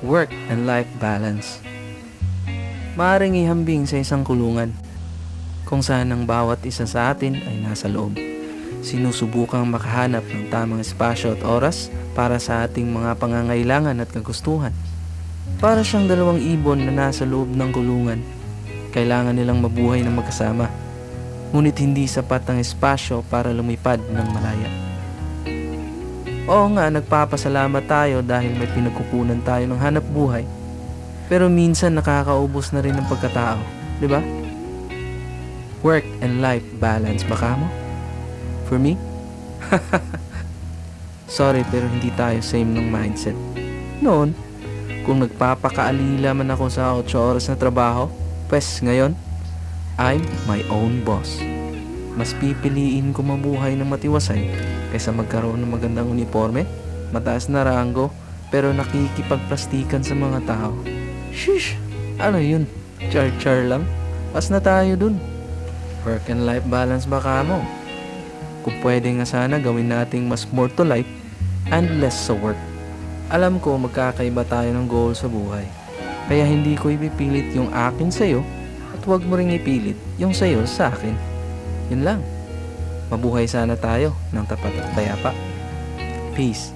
work and life balance. Maaaring ihambing sa isang kulungan kung saan ang bawat isa sa atin ay nasa loob. Sinusubukang makahanap ng tamang espasyo at oras para sa ating mga pangangailangan at kagustuhan. Para siyang dalawang ibon na nasa loob ng kulungan. Kailangan nilang mabuhay ng magkasama. Ngunit hindi sapat ang espasyo para lumipad ng malaya. Oo nga, nagpapasalamat tayo dahil may pinagkukunan tayo ng hanap buhay. Pero minsan nakakaubos na rin ng pagkatao, di ba? Work and life balance baka mo? For me? Sorry pero hindi tayo same ng mindset. Noon, kung nagpapakaalila man ako sa 8 oras na trabaho, pwes ngayon, I'm my own boss. Mas pipiliin ko mabuhay ng matiwasay kaysa magkaroon ng magandang uniforme, mataas na ranggo, pero nakikipagplastikan sa mga tao. Shish! Ano yun? Char-char lang? Pas na tayo dun. Work and life balance baka mo? Kung pwede nga sana gawin nating mas more to life and less sa work. Alam ko magkakaiba tayo ng goal sa buhay. Kaya hindi ko ipipilit yung akin sa'yo at huwag mo ring ipilit yung sa'yo sa akin. Yun lang. Mabuhay sana tayo ng tapat at payapa. Peace.